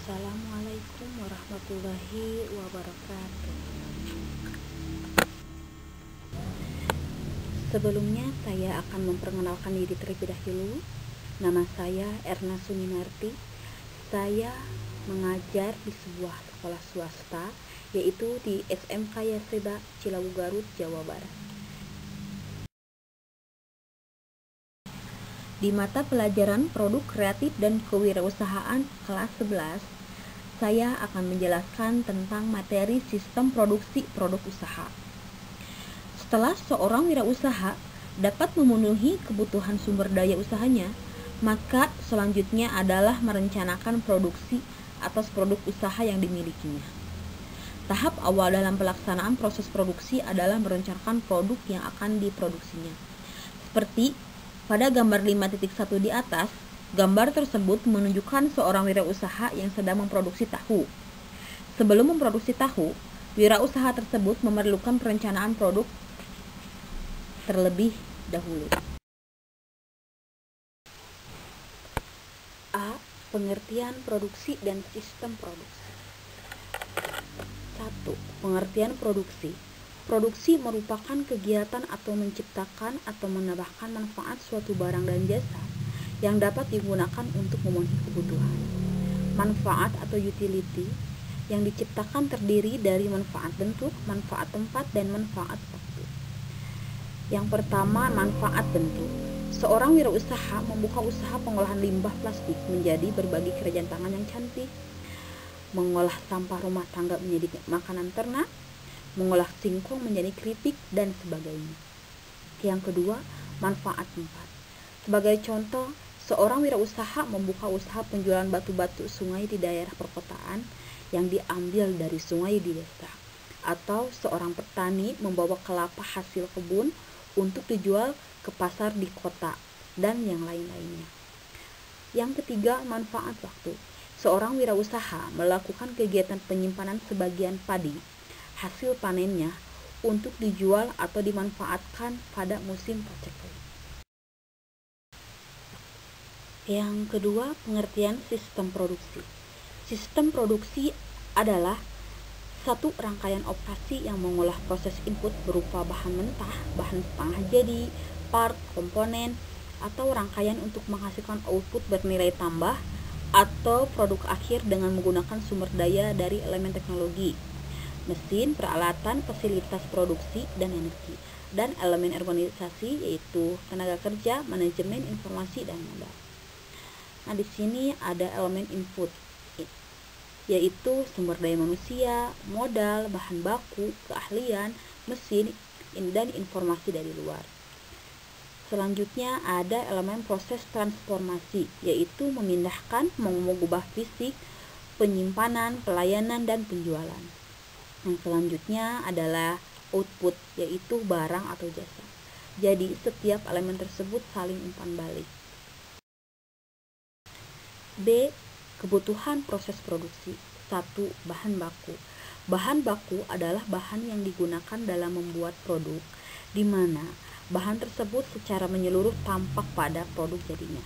Assalamualaikum warahmatullahi wabarakatuh. Sebelumnya saya akan memperkenalkan diri terlebih dahulu. Nama saya Erna Suminarti. Saya mengajar di sebuah sekolah swasta, yaitu di SMK Yaseda, Cilawu, Garut, Jawa Barat. Di mata pelajaran Produk Kreatif dan Kewirausahaan kelas 11, saya akan menjelaskan tentang materi sistem produksi produk usaha. Setelah seorang wirausaha dapat memenuhi kebutuhan sumber daya usahanya, maka selanjutnya adalah merencanakan produksi atas produk usaha yang dimilikinya. Tahap awal dalam pelaksanaan proses produksi adalah merencanakan produk yang akan diproduksinya. Seperti pada gambar 5.1 di atas, gambar tersebut menunjukkan seorang wirausaha yang sedang memproduksi tahu. Sebelum memproduksi tahu, wirausaha tersebut memerlukan perencanaan produk terlebih dahulu. A. Pengertian produksi dan sistem produksi. 1. Pengertian produksi. Produksi merupakan kegiatan atau menciptakan atau menambahkan manfaat suatu barang dan jasa yang dapat digunakan untuk memenuhi kebutuhan. Manfaat atau utility yang diciptakan terdiri dari manfaat bentuk, manfaat tempat, dan manfaat waktu. Yang pertama, manfaat bentuk. Seorang wirausaha membuka usaha pengolahan limbah plastik menjadi berbagai kerajinan tangan yang cantik, mengolah sampah rumah tangga menjadi makanan ternak, mengolah singkong menjadi keripik, dan sebagainya. Yang kedua, manfaat tempat. Sebagai contoh, seorang wirausaha membuka usaha penjualan batu-batu sungai di daerah perkotaan yang diambil dari sungai di desa. Atau seorang petani membawa kelapa hasil kebun untuk dijual ke pasar di kota, dan yang lain-lainnya. Yang ketiga, manfaat waktu. Seorang wirausaha melakukan kegiatan penyimpanan sebagian padi hasil panennya untuk dijual atau dimanfaatkan pada musim paceklik. Yang kedua, pengertian sistem produksi. Sistem produksi adalah satu rangkaian operasi yang mengolah proses input berupa bahan mentah, bahan setengah jadi, part, komponen, atau rangkaian untuk menghasilkan output bernilai tambah atau produk akhir dengan menggunakan sumber daya dari elemen teknologi, mesin, peralatan, fasilitas produksi, dan energi, dan elemen organisasi yaitu tenaga kerja, manajemen, informasi, dan modal. Nah, di sini ada elemen input, yaitu sumber daya manusia, modal, bahan baku, keahlian, mesin, dan informasi dari luar. Selanjutnya ada elemen proses transformasi, yaitu memindahkan, mengubah fisik, penyimpanan, pelayanan, dan penjualan. Yang selanjutnya adalah output, yaitu barang atau jasa. Jadi setiap elemen tersebut saling umpan balik. B. Kebutuhan proses produksi. 1. Bahan baku. Bahan baku adalah bahan yang digunakan dalam membuat produk, di mana bahan tersebut secara menyeluruh tampak pada produk jadinya.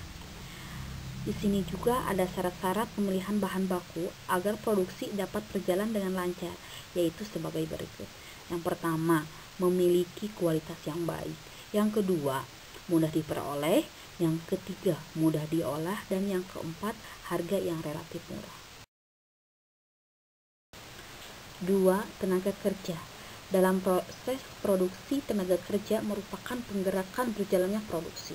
Di sini juga ada syarat-syarat pemilihan bahan baku agar produksi dapat berjalan dengan lancar, yaitu sebagai berikut. Yang pertama, memiliki kualitas yang baik. Yang kedua, mudah diperoleh. Yang ketiga, mudah diolah. Dan yang keempat, harga yang relatif murah. 2. Tenaga kerja. Dalam proses produksi, tenaga kerja merupakan penggerakkan berjalannya produksi.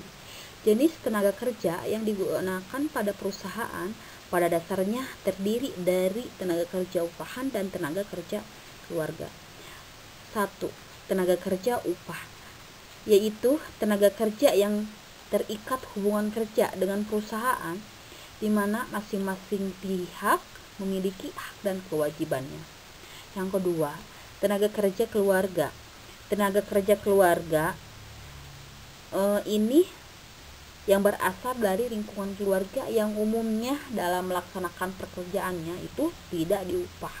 Jenis tenaga kerja yang digunakan pada perusahaan pada dasarnya terdiri dari tenaga kerja upahan dan tenaga kerja keluarga. 1. Tenaga kerja upah, yaitu tenaga kerja yang terikat hubungan kerja dengan perusahaan, di mana masing-masing pihak memiliki hak dan kewajibannya. Yang kedua, tenaga kerja keluarga. Tenaga kerja keluarga ini yang berasal dari lingkungan keluarga yang umumnya dalam melaksanakan pekerjaannya itu tidak diupah.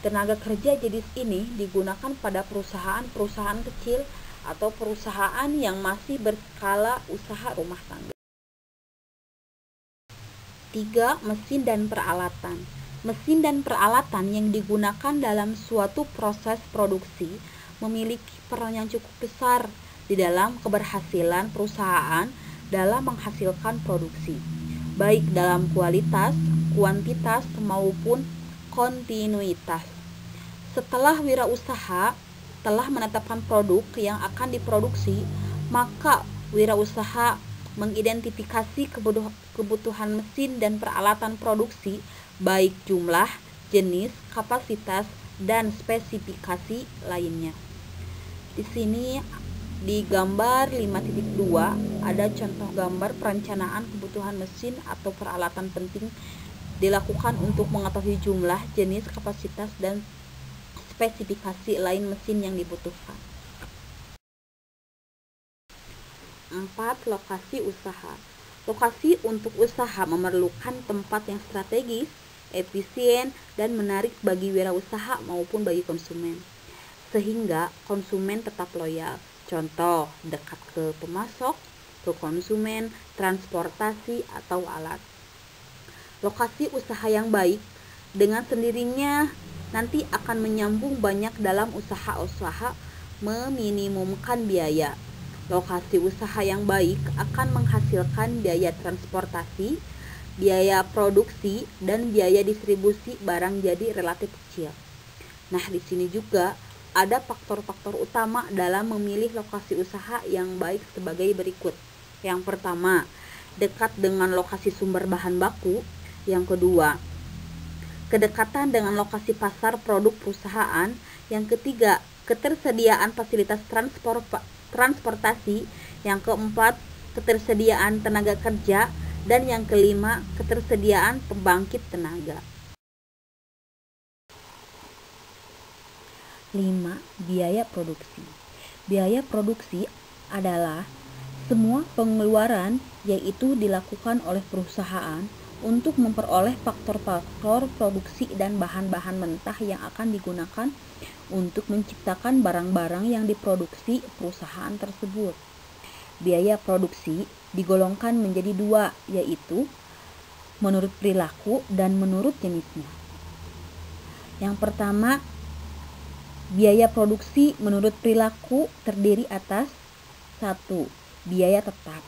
Tenaga kerja jenis ini digunakan pada perusahaan-perusahaan kecil atau perusahaan yang masih berskala usaha rumah tangga. 3. Mesin dan peralatan. Mesin dan peralatan yang digunakan dalam suatu proses produksi memiliki peran yang cukup besar di dalam keberhasilan perusahaan dalam menghasilkan produksi, baik dalam kualitas, kuantitas, maupun kontinuitas. Setelah wirausaha telah menetapkan produk yang akan diproduksi, maka wirausaha mengidentifikasi kebutuhan mesin dan peralatan produksi, baik jumlah, jenis, kapasitas, dan spesifikasi lainnya. Di sini di gambar 5.2 ada contoh gambar perencanaan kebutuhan mesin atau peralatan penting dilakukan untuk mengetahui jumlah, jenis, kapasitas, dan spesifikasi lain mesin yang dibutuhkan. 4. Lokasi usaha. Lokasi untuk usaha memerlukan tempat yang strategis, efisien, dan menarik bagi wirausaha maupun bagi konsumen, sehingga konsumen tetap loyal. Contoh, dekat ke pemasok, ke konsumen, transportasi, atau alat. Lokasi usaha yang baik dengan sendirinya nanti akan menyambung banyak dalam usaha-usaha, meminimumkan biaya. Lokasi usaha yang baik akan menghasilkan biaya transportasi, biaya produksi, dan biaya distribusi barang jadi relatif kecil. Nah, di sini juga ada faktor-faktor utama dalam memilih lokasi usaha yang baik sebagai berikut. Yang pertama, dekat dengan lokasi sumber bahan baku. Yang kedua, kedekatan dengan lokasi pasar produk perusahaan. Yang ketiga, ketersediaan fasilitas transportasi. Yang keempat, ketersediaan tenaga kerja. Dan yang kelima, ketersediaan pembangkit tenaga. 5. Biaya produksi. Biaya produksi adalah semua pengeluaran yaitu dilakukan oleh perusahaan untuk memperoleh faktor-faktor produksi dan bahan-bahan mentah yang akan digunakan untuk menciptakan barang-barang yang diproduksi perusahaan tersebut. Biaya produksi digolongkan menjadi dua, yaitu menurut perilaku dan menurut jenisnya. Yang pertama, biaya produksi menurut perilaku terdiri atas 1. Biaya tetap.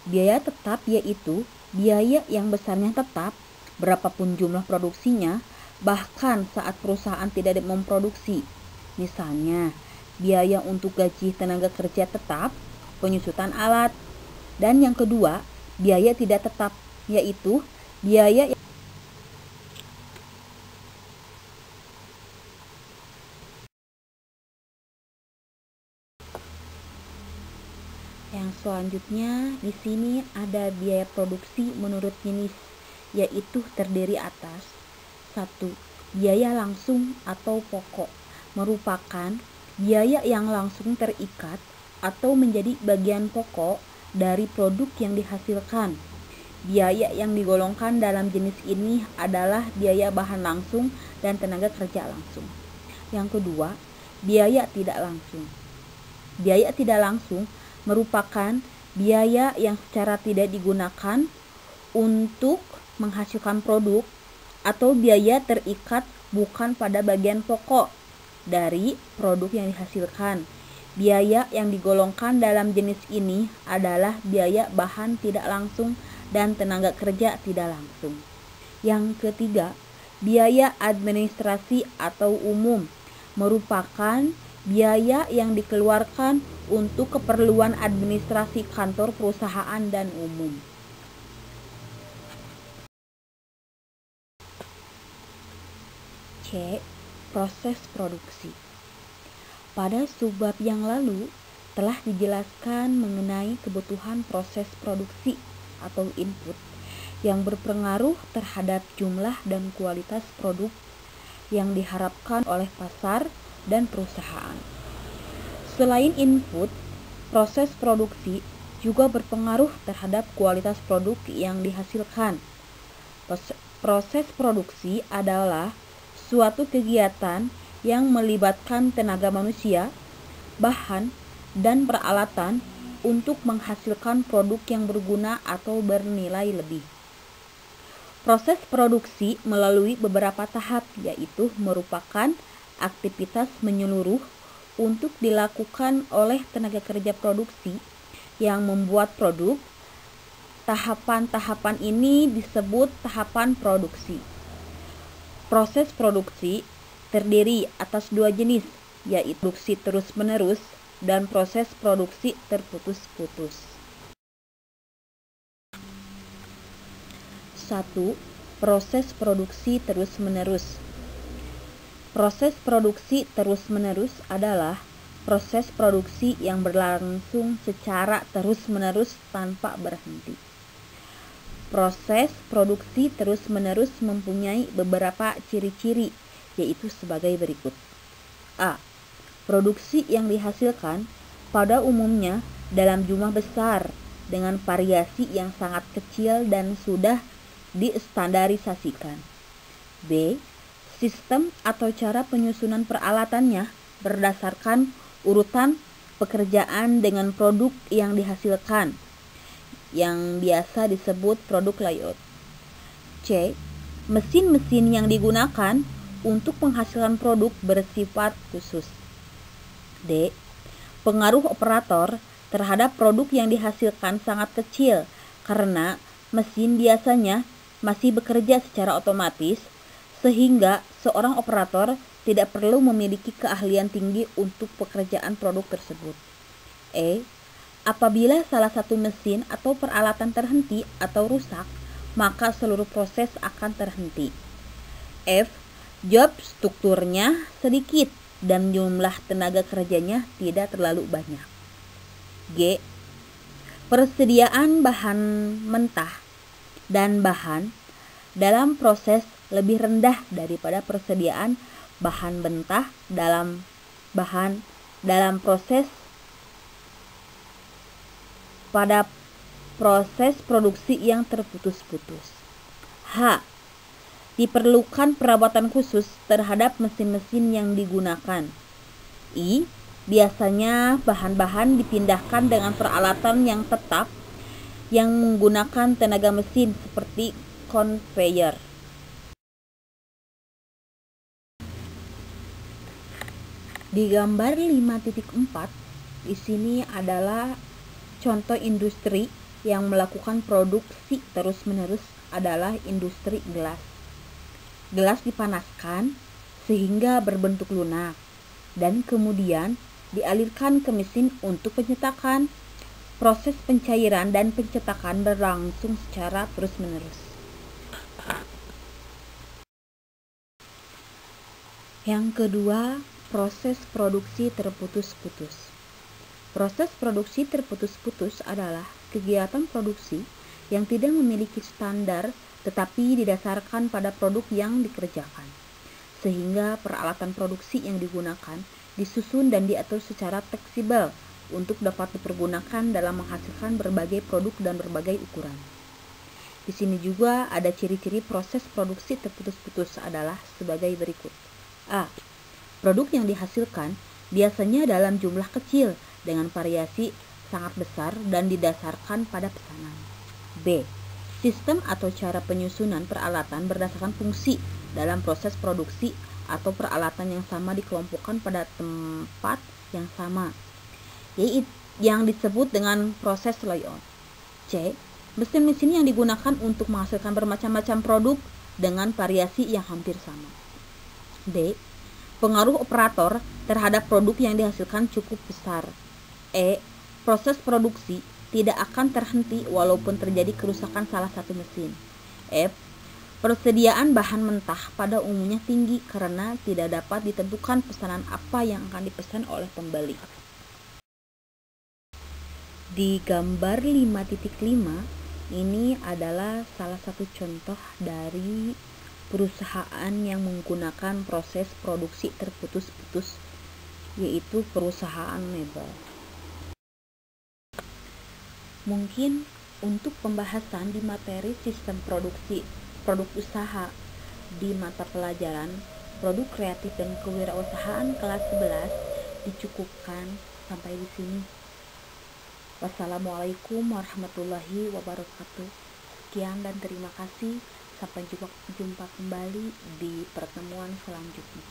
Biaya tetap yaitu biaya yang besarnya tetap berapapun jumlah produksinya, bahkan saat perusahaan tidak memproduksi. Misalnya, biaya untuk gaji tenaga kerja tetap, penyusutan alat. Dan yang kedua, biaya tidak tetap, yaitu biaya yang selanjutnya. Di sini ada biaya produksi menurut jenis, yaitu terdiri atas 1. Biaya langsung atau pokok, merupakan biaya yang langsung terikat atau menjadi bagian pokok dari produk yang dihasilkan. Biaya yang digolongkan dalam jenis ini adalah biaya bahan langsung dan tenaga kerja langsung. Yang kedua, biaya tidak langsung. Biaya tidak langsung merupakan biaya yang secara tidak digunakan untuk menghasilkan produk atau biaya terikat bukan pada bagian pokok dari produk yang dihasilkan. Biaya yang digolongkan dalam jenis ini adalah biaya bahan tidak langsung dan tenaga kerja tidak langsung. Yang ketiga, biaya administrasi atau umum merupakan biaya yang dikeluarkan untuk keperluan administrasi kantor perusahaan dan umum. C. Proses produksi. Pada subbab yang lalu telah dijelaskan mengenai kebutuhan proses produksi atau input yang berpengaruh terhadap jumlah dan kualitas produk yang diharapkan oleh pasar dan perusahaan. Selain input, proses produksi juga berpengaruh terhadap kualitas produk yang dihasilkan. Proses produksi adalah suatu kegiatan yang melibatkan tenaga manusia, bahan, dan peralatan untuk menghasilkan produk yang berguna atau bernilai lebih. Proses produksi melalui beberapa tahap, yaitu merupakan aktivitas menyeluruh untuk dilakukan oleh tenaga kerja produksi yang membuat produk. Tahapan-tahapan ini disebut tahapan produksi. Proses produksi terdiri atas dua jenis, yaitu produksi terus-menerus dan proses produksi terputus-putus. 1. Proses produksi terus-menerus. Proses produksi terus-menerus adalah proses produksi yang berlangsung secara terus-menerus tanpa berhenti. Proses produksi terus-menerus mempunyai beberapa ciri-ciri, yaitu sebagai berikut. A. Produksi yang dihasilkan pada umumnya dalam jumlah besar dengan variasi yang sangat kecil dan sudah distandarisasikan. B. Sistem atau cara penyusunan peralatannya berdasarkan urutan pekerjaan dengan produk yang dihasilkan, yang biasa disebut produk layout. C. Mesin-mesin yang digunakan untuk penghasilan produk bersifat khusus. D. Pengaruh operator terhadap produk yang dihasilkan sangat kecil karena mesin biasanya masih bekerja secara otomatis, sehingga seorang operator tidak perlu memiliki keahlian tinggi untuk pekerjaan produk tersebut. E. Apabila salah satu mesin atau peralatan terhenti atau rusak, maka seluruh proses akan terhenti. F. Job strukturnya sedikit dan jumlah tenaga kerjanya tidak terlalu banyak. G. Persediaan bahan mentah dan bahan dalam proses lebih rendah daripada persediaan bahan mentah dalam proses pada proses produksi yang terputus-putus. H. Diperlukan perawatan khusus terhadap mesin-mesin yang digunakan. I. Biasanya bahan-bahan dipindahkan dengan peralatan yang tetap yang menggunakan tenaga mesin seperti conveyor. Di gambar 5.4 di sini adalah contoh industri yang melakukan produksi terus-menerus adalah industri gelas. Gelas dipanaskan sehingga berbentuk lunak dan kemudian dialirkan ke mesin untuk pencetakan. Proses pencairan dan pencetakan berlangsung secara terus-menerus. Yang kedua, proses produksi terputus-putus. Proses produksi terputus-putus adalah kegiatan produksi yang tidak memiliki standar tetapi didasarkan pada produk yang dikerjakan, sehingga peralatan produksi yang digunakan disusun dan diatur secara fleksibel untuk dapat dipergunakan dalam menghasilkan berbagai produk dan berbagai ukuran. Di sini juga ada ciri-ciri proses produksi terputus-putus adalah sebagai berikut. A. Produk yang dihasilkan biasanya dalam jumlah kecil dengan variasi sangat besar dan didasarkan pada pesanan. B. Sistem atau cara penyusunan peralatan berdasarkan fungsi dalam proses produksi atau peralatan yang sama dikelompokkan pada tempat yang sama, yaitu yang disebut dengan proses layout. C. Mesin-mesin yang digunakan untuk menghasilkan bermacam-macam produk dengan variasi yang hampir sama. D. Pengaruh operator terhadap produk yang dihasilkan cukup besar. E. Proses produksi tidak akan terhenti walaupun terjadi kerusakan salah satu mesin. F. Persediaan bahan mentah pada umumnya tinggi karena tidak dapat ditentukan pesanan apa yang akan dipesan oleh pembeli. Di gambar 5.5 ini adalah salah satu contoh dari perusahaan yang menggunakan proses produksi terputus-putus, yaitu perusahaan mebel. Mungkin untuk pembahasan di materi sistem produksi produk usaha di mata pelajaran produk kreatif dan kewirausahaan kelas 11 dicukupkan sampai di sini. Wassalamualaikum warahmatullahi wabarakatuh. Sekian dan terima kasih. Sampai jumpa kembali di pertemuan selanjutnya.